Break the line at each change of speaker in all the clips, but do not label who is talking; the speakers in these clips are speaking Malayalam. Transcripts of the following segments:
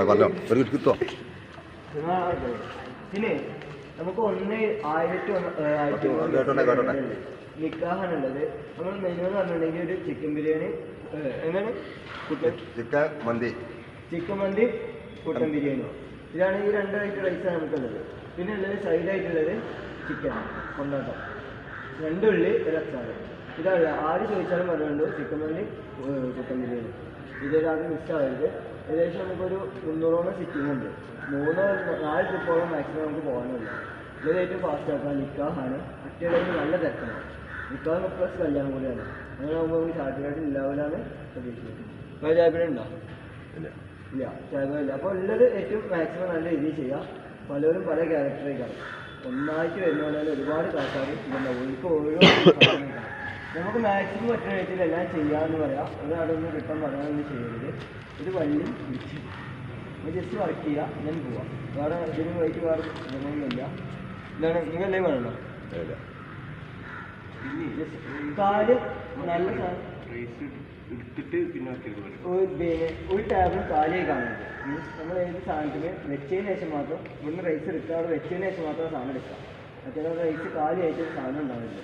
പറഞ്ഞോ ഒരു കിട്ടോ
പിന്നെ നമുക്ക് 1,000 നിക്കാഹാണുള്ളത്. നമ്മൾ മെനു എന്ന് പറഞ്ഞിട്ടുണ്ടെങ്കിൽ ഒരു ചിക്കൻ ബിരിയാണി എന്താണ് ചിക്കൻ മന്തി കുട്ടൻ ബിരിയാണി, ഇതാണ് ഈ 2 ഐറ്റം റൈസാണ് നമുക്കുള്ളത്. പിന്നെ ഉള്ളത് സൈഡായിട്ടുള്ളത് ചിക്കൻ കൊണ്ടാട്ടം, 2 ഉള്ളി 1 അച്ചാറ്. ഇതാണ് ആര് ചോദിച്ചാലും പറഞ്ഞുകൊണ്ട് ചിക്കൻ മന്തി കുട്ടൻ ബിരിയാണി. ഇതൊരാൾക്ക് മിസ്സാവരുത്. ഏകദേശം നമുക്കൊരു 300ഓളം സിറ്റിംഗ് ഉണ്ട്. 3-4 ട്രിപ്പോളം മാക്സിമം നമുക്ക് പോകാനുള്ളൂ. ഇതിൽ ഏറ്റവും ഫാസ്റ്റ് ആക്കാം. നിക്കാഹാണ്, അറ്റയിലേക്ക് നല്ല തിരക്കാണ്. നിക്കാഹ് പ്ലസ് കല്യാണം കൂടിയാണ്. അങ്ങനെ ആകുമ്പോൾ നമുക്ക് ചാർജായിട്ട് ഇല്ലാവലാണ് പ്രതീക്ഷിക്കുന്നത്. ചായപ്പീടി ഉണ്ടോ? ഇല്ല, ചായപ്പീടില്ല. അപ്പോൾ ഉള്ളത് ഏറ്റവും മാക്സിമം നല്ല രീതിയിൽ ചെയ്യാം. പലരും പല ക്യാരക്ടറേക്കാണ്. ഒന്നായിട്ട് വരുന്നതുകൊണ്ട് ഒരുപാട് കാശാർ ഇതുണ്ടാവും. എനിക്ക് ഓരോ നമുക്ക് മാക്സിമം പറ്റുന്ന രീതിയിൽ എല്ലാം ചെയ്യാമെന്ന് പറയാം. ഒരാളൊന്നും റിട്ടേൺ പറയാനൊന്നും ചെയ്യരുത്. ഒരു വള്ളി പിടിച്ച് ജസ്റ്റ് വർക്ക് ചെയ്യുക, ഞാൻ പോവാം. വേറെ ഇതിന് വൈകിട്ട് വേറെ ഇതൊന്നുമില്ല. എന്താണ് നിങ്ങൾ എന്തെങ്കിലും വേണമല്ലോ? കാര്യം നല്ല ഒരു ടേബിൾ കാലിയായി കാണുന്നത്. മീൻസ് നമ്മൾ ഏത് സാധനത്തിന് വെച്ചതിന് ശേഷം മാത്രം ഇവിടുന്ന് റൈസ് എടുക്കുക, അവിടെ വെച്ചതിന് ശേഷം മാത്രം സാധനം എടുക്കുക. മറ്റേ റൈസ് കാലിയായിട്ട് സാധനം ഉണ്ടാവില്ല.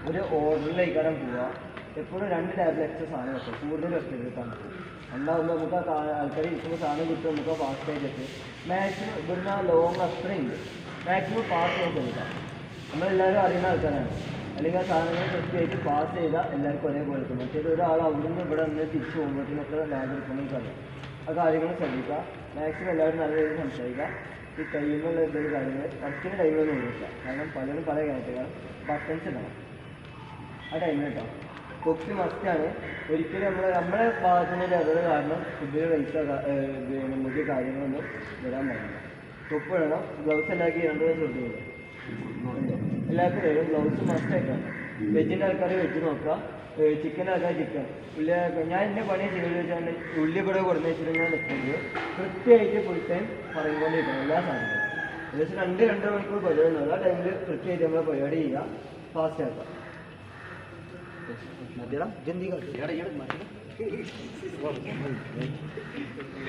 ഒരു ഓർഡറിലേക്കാരം പോവുക. എപ്പോഴും 2 ടേബിൾ എക്സ്ട്രാ സാധനം വെക്കുക, കൂടുതൽ വെച്ചെടുക്കാൻ പറ്റും. ഉണ്ടാകുമ്പോൾ നമുക്ക് ആ ആൾക്കാർ ഇരിക്കുന്ന സാധനം കിട്ടും, നമുക്ക് ഫാസ്റ്റായിട്ട് എത്തും. മാക്സിമം ഇവിടുന്ന് ലോങ് അത്രയുണ്ട്. മാക്സിമം പാസ് ചെയ്ത് എടുക്കാം. നമ്മളെല്ലാവരും അറിയുന്ന ആൾക്കാരാണ്. അല്ലെങ്കിൽ ആ സാധനങ്ങൾ കൃത്യമായിട്ട് പാസ് ചെയ്താൽ എല്ലാവർക്കും ഒരേപോലെ എടുക്കും. മറ്റേത് ഒരാൾ അവിടെ നിന്ന് ഇവിടെ നിന്ന് തിരിച്ചു പോകുമ്പോഴത്തേനൊക്കെ ലാഗ് എടുക്കണമെങ്കിൽ അറിയാം. ആ കാര്യങ്ങൾ ശ്രദ്ധിക്കുക. മാക്സിമം എല്ലാവരും നല്ല രീതിയിൽ സംസാരിക്കുക. ഈ ടൈമുള്ള എന്തെങ്കിലും കാര്യങ്ങൾ വർക്കിന് ടൈമൊന്നും ഉപയോഗിക്കുക. കാരണം പലരും പല കാര്യത്തിലാണ് ബട്ടൺസ് ഉണ്ടാവും ആ ടൈമിൽ കേട്ടോ. തൊപ്പി മസ്റ്റാണ്. ഒരിക്കലും നമ്മളെ ഭാഗത്തുനിന്ന് ഒരു എറർ കാരണം ഫുഡിൽ പൈസ നമുക്ക് കാര്യങ്ങളൊന്നും വരാൻ പാടില്ല. തൊപ്പ് ഇടണം. ഗ്ലൗസ് എല്ലാവർക്കും 2 ദിവസം കൊടുക്കുന്നുണ്ട്. എല്ലാവർക്കും വരും. ഗ്ലൗസ് മസ്റ്റായിട്ടാണ്. വെജിൻ്റെ ആൾക്കാർ വെജ് നോക്കുക, ചിക്കൻ ആൾക്കാർ ചിക്കൻ. ഞാൻ എൻ്റെ പണി ചെയ്ത് വെച്ചാൽ ഉള്ളി ഇവിടെ കൊടുന്ന് വെച്ചിട്ടുണ്ടെങ്കിൽ നിൽക്കുന്നത് കൃത്യമായിട്ട് ഫുൾ ടൈം പറയുകൊണ്ടിരിക്കണം എല്ലാ സാധനങ്ങളും. ഏകദേശം 2-2.5 മണിക്കൂർ പരിപാടി ഉണ്ടാവും. ആ ടൈമിൽ കൃത്യമായിട്ട് നമ്മൾ പരിപാടി ചെയ്യുക, ഫാസ്റ്റ് ആക്കുക. മതിയടാ ജന്തി